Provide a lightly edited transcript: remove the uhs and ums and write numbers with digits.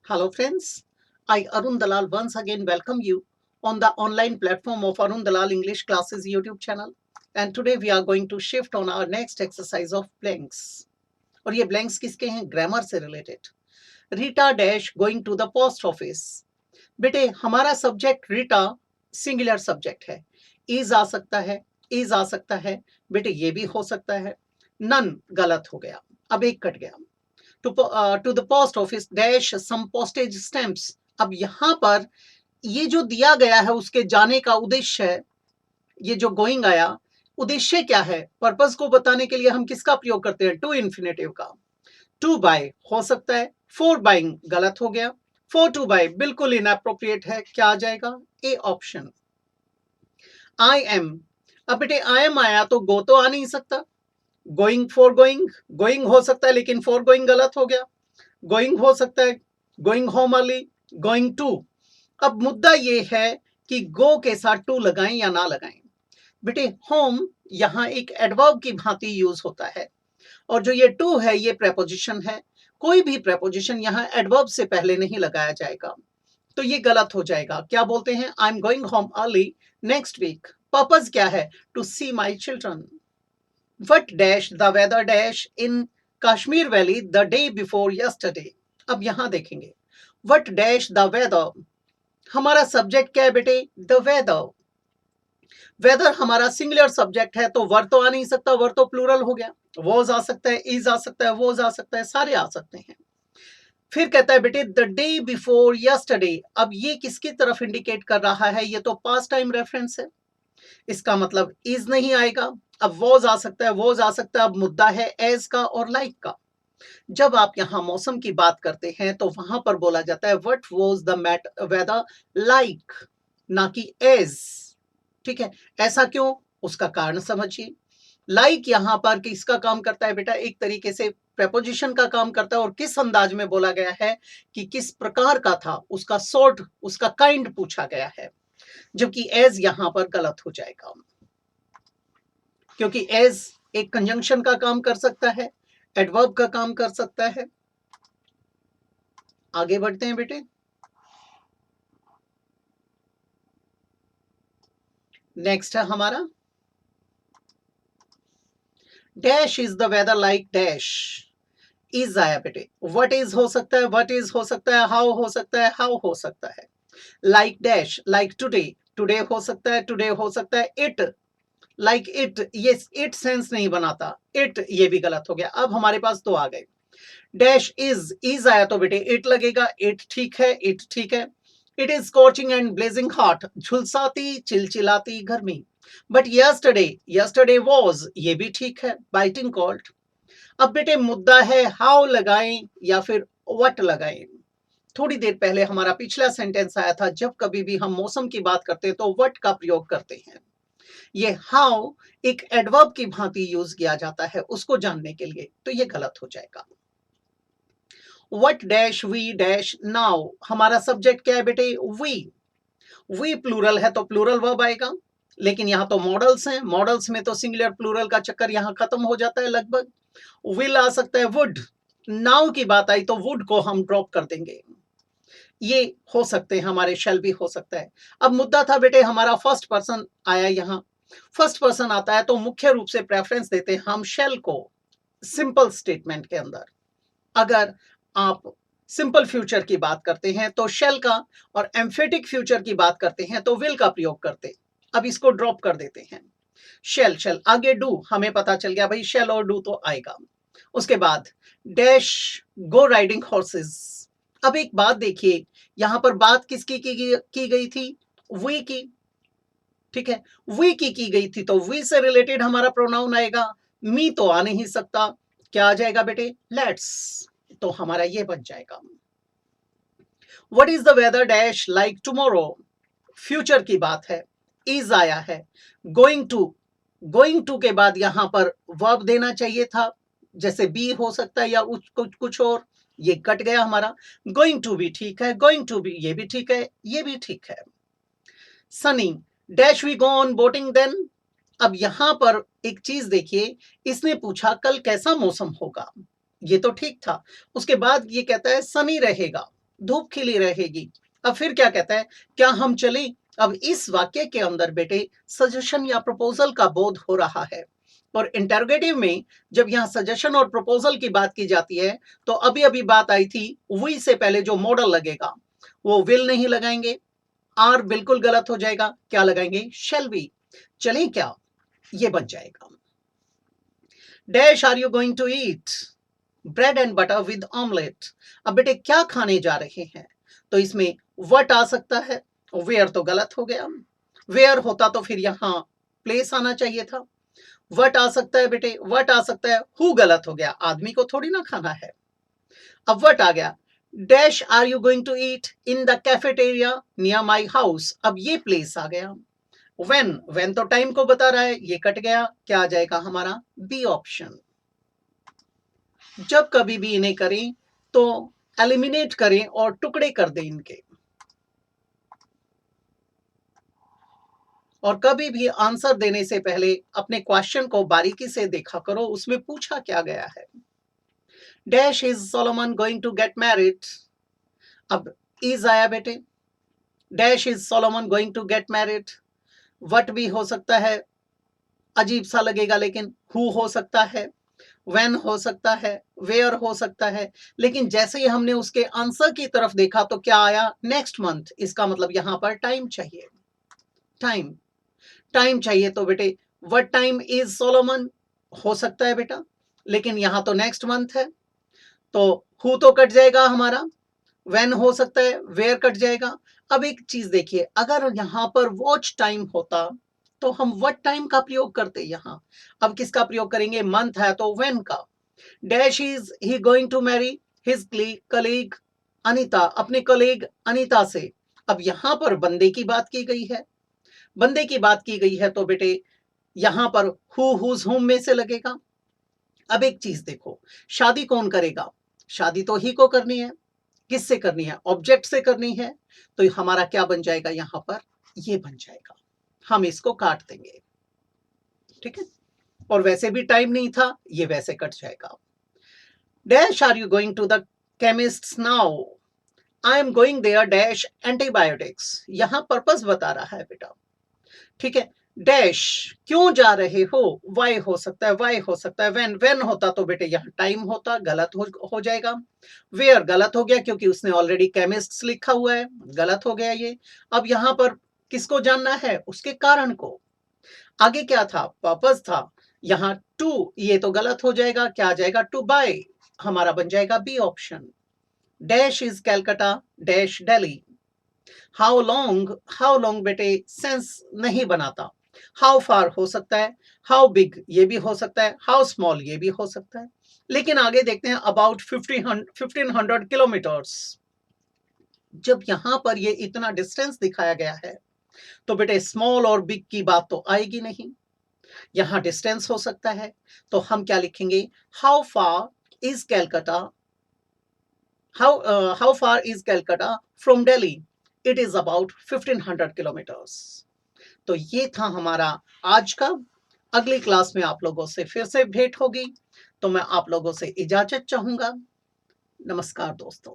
Hello friends, I Arun Dalal once again welcome you on the online platform of Arun Dalal English Classes YouTube channel, and today we are going to shift on our next exercise of blanks. और ये blanks किसके हैं? Grammar से related. Rita dash going to the post office. बेटे हमारा subject Rita singular subject है. Is आ सकता है, इज आ सकता है. बेटे ये भी हो सकता है. नन गलत हो गया. अब एक कट गया. To the post office dash some postage stamps. अब यहाँ पर ये जो दिया गया है उसके जाने का उद्देश्य है. ये जो गोइंग आया, उद्देश्य क्या है? पर्पस को बताने के लिए हम किसका प्रयोग करते हैं? टू इन्फिनेटिव का. टू बाय हो सकता है. फॉर बाइंग गलत हो गया. फॉर टू बाय बिल्कुल इनअप्रोप्रिएट है. क्या आ जाएगा? A option. I am. अब बेटे आई एम आया तो गो तो आ नहीं सकता. गोइंग फॉर गोइंग, गोइंग हो सकता है लेकिन फॉर गोइंग गलत हो गया. गोइंग हो सकता है, going home early, going to. अब मुद्दा ये है कि गो के साथ टू लगाएं या ना लगाएं. बेटे होम यहाँ एक एडवर्ब की भांति यूज होता है, और जो ये टू है ये प्रेपोजिशन है. कोई भी प्रेपोजिशन यहाँ एडवर्ब से पहले नहीं लगाया जाएगा, तो ये गलत हो जाएगा. क्या बोलते हैं? I am going home early next week. Purpose क्या है? To see my children. What dash the weather dash in Kashmir Valley the day before yesterday. अब यहां देखेंगे. What dash the weather. हमारा सब्जेक्ट क्या है बेटे? The weather. वेदर हमारा सिंगुलर सब्जेक्ट है तो वर तो आ नहीं सकता, वर तो प्लूरल हो गया. वॉज आ सकता है, इज आ सकता है, वॉज आ सकता है, सारे आ सकते हैं. फिर कहता है बेटे द डे बिफोर यस्टरडे. अब ये किसकी तरफ इंडिकेट कर रहा है? ये तो पास्ट टाइम रेफरेंस है, इसका मतलब इज नहीं आएगा. अब वॉज आ सकता है, वॉज आ सकता है. अब मुद्दा है एज का और लाइक का. जब आप यहाँ मौसम की बात करते हैं तो वहां पर बोला जाता है what was the weather like, ना कि एज. ठीक है, ऐसा क्यों? उसका कारण समझिए. लाइक यहाँ पर किसका काम करता है बेटा? एक तरीके से प्रेपोजिशन का काम करता है. और किस अंदाज में बोला गया है कि किस प्रकार का था, उसका सॉर्ट, उसका काइंड पूछा गया है. जबकि एज यहां पर गलत हो जाएगा, क्योंकि एज एक कंजंक्शन का काम कर सकता है, एडवर्ब का काम कर सकता है. आगे बढ़ते हैं बेटे. नेक्स्ट है हमारा dash is the weather like dash. Is आया बेटे. व्हाट इज हो सकता है, व्हाट इज हो सकता है, हाउ हो सकता है, हाउ हो सकता है. Like dash, like today, today हो सकता है, टुडे हो सकता है. इट, लाइक इट, ये इट सेंस नहीं बनाता. इट ये भी गलत हो गया. अब हमारे पास दो आ गए. डैश इज आया तो बेटे इट लगेगा. इट ठीक है, इट ठीक है. It is scorching and blazing hot. झुलसाती चिलचिलाती गर्मी. बट यस्टरडे, यस्टरडे वॉज, ये भी ठीक है. Biting cold. अब बेटे मुद्दा है हाउ लगाएं या फिर व्हाट लगाएं. थोड़ी देर पहले हमारा पिछला सेंटेंस आया था, जब कभी भी हम मौसम की बात करते हैं तो व्हाट का प्रयोग करते हैं. ये हाउ एक एडवर्ब की भांति यूज किया जाता है उसको जानने के लिए, तो ये गलत हो जाएगा. What dash we dash now. हमारा सब्जेक्ट क्या है बेटे? we. we प्लूरल है तो प्लूरल वर्ब आएगा, लेकिन यहाँ तो मॉडल्स हैं. मॉडल्स में तो सिंगुलर प्लूरल का चक्कर यहाँ खत्म हो जाता है लगभग. will आ सकता है, would. नाउ की बात आई तो would को हम ड्रॉप कर देंगे. ये हो सकते हैं हमारे, shall भी हो सकता है. अब मुद्दा था बेटे हमारा फर्स्ट पर्सन आया. यहाँ फर्स्ट पर्सन आता है तो मुख्य रूप से प्रेफरेंस देते हैं हम shall को सिंपल स्टेटमेंट के अंदर. अगर आप सिंपल फ्यूचर की बात करते हैं तो शेल का, और एम्फेटिक फ्यूचर की बात करते हैं तो विल का प्रयोग करते. अब इसको ड्रॉप कर देते हैं. शेल शेल आगे डू, हमें पता चल गया भाई शेल और डू तो आएगा. उसके बाद डैश गो राइडिंग हॉर्सेस. अब एक बात देखिए, यहां पर बात किसकी की गई थी? वी की. ठीक है, वी की गई थी तो वी से रिलेटेड हमारा प्रोनाउन आएगा. मी तो आ नहीं सकता. क्या आ जाएगा बेटे? लेट्स. तो हमारा ये बन जाएगा. What is the weather dash like tomorrow. Future की बात है, इज आया है. गोइंग टू, गोइंग टू के बाद यहां पर वर्ब देना चाहिए था, जैसे बी हो सकता है या कुछ और. ये कट गया हमारा. गोइंग टू भी ठीक है, गोइंग टू भी ये भी ठीक है, ये भी ठीक है. Sunny dash we go on boating then. अब यहां पर एक चीज देखिए, इसने पूछा कल कैसा मौसम होगा, ये तो ठीक था. उसके बाद ये कहता है सनी रहेगा. धूप खिली रहेगी। अब फिर क्या कहता है, क्या हम चलें? अब इस वाक्य के अंदर बेटे सजेशन या प्रपोजल का बोध हो रहा है। और इंटरोगेटिव में जब यहाँ सजेशन और प्रपोजल की बात की जाती है तो अभी अभी बात आई थी, वी से पहले जो मॉडल लगेगा वो विल नहीं लगाएंगे, आर बिल्कुल गलत हो जाएगा, क्या लगाएंगे? Shall be. चलें क्या? ये बन जाएगा, dash are you going to eat? Bread and butter with omelette. अब बेटे क्या खाने जा रहे हैं? तो इसमें वट आ सकता है, वेयर तो गलत हो गया, वेयर होता तो फिर यहाँ प्लेस आना चाहिए था। वट आ सकता है बेटे, वट आ सकता है, हु गलत हो गया, आदमी को थोड़ी ना खाना है। अब वट आ गया, dash are you going to eat in the cafeteria near my house. अब ये प्लेस आ गया। वेन तो टाइम को बता रहा है, ये कट गया, क्या आ जाएगा हमारा? B option. जब कभी भी इन्हें करें तो एलिमिनेट करें और टुकड़े कर दें इनके, और कभी भी आंसर देने से पहले अपने क्वेश्चन को बारीकी से देखा करो, उसमें पूछा क्या गया है। Dash is Solomon going to get married. अब इज आया बेटे, dash is Solomon going to get married. What भी हो सकता है, अजीब सा लगेगा, लेकिन हु हो सकता है, व्हेन हो सकता है, वेयर हो सकता है। लेकिन जैसे ही हमने उसके आंसर की तरफ देखा तो क्या आया? Next month. इसका मतलब यहां पर टाइम चाहिए, टाइम, टाइम चाहिए। तो बेटे व्हाट टाइम इज सोलोमन हो सकता है बेटा, लेकिन यहां तो नेक्स्ट मंथ है, तो हु तो कट जाएगा हमारा, व्हेन हो सकता है, वेयर कट जाएगा। अब एक चीज देखिए, अगर यहां पर वॉच टाइम होता तो हम व्हाट टाइम का प्रयोग करते यहां। अब किसका प्रयोग करेंगे? मंथ है तो व्हेन का। Dash is he going to marry his colleague Anita, अपने कलीग अनीता से। अब यहां पर बंदे की बात की गई है, बंदे की बात की गई है, तो बेटे यहां पर हु हुज हुम में से लगेगा। अब एक चीज देखो, शादी कौन करेगा? शादी तो ही को करनी है, किससे करनी है? ऑब्जेक्ट से करनी है। तो हमारा क्या बन जाएगा यहां पर? ये बन जाएगा, हम इसको काट देंगे, ठीक है। और वैसे भी टाइम नहीं था, ये वैसे कट जाएगा। Dash are you going to the chemist now? I am going there dash antibiotics. यहां पर्पस बता रहा है बेटा, ठीक है। डैश क्यों जा रहे हो? वाई हो सकता है, वाई हो सकता है, वेन होता तो बेटे यहाँ टाइम होता, गलत हो जाएगा। वेयर गलत हो गया क्योंकि उसने ऑलरेडी केमिस्ट लिखा हुआ है, गलत हो गया ये। अब यहाँ पर किसको जानना है? उसके कारण को। आगे क्या था? पर्पस था। यहाँ टू, ये तो गलत हो जाएगा, क्या आ जाएगा? टू बाय, हमारा बन जाएगा B option. Dash is Calcutta dash Delhi. How long बेटे सेंस नहीं बनाता। हाउ फार हो सकता है, हाउ बिग ये भी हो सकता है, हाउ स्मॉल ये भी हो सकता है। लेकिन आगे देखते हैं, अबाउट 1500 किलोमीटर्स। जब यहां पर ये इतना डिस्टेंस दिखाया गया है तो बेटे स्मॉल और बिग की बात तो आएगी नहीं, यहां डिस्टेंस हो सकता है। तो हम क्या लिखेंगे? How far is Calcutta, how far is Calcutta from Delhi? It is about 1500 kilometres. तो ये था हमारा आज का। अगली क्लास में आप लोगों से फिर से भेंट होगी, तो मैं आप लोगों से इजाजत चाहूंगा। नमस्कार दोस्तों।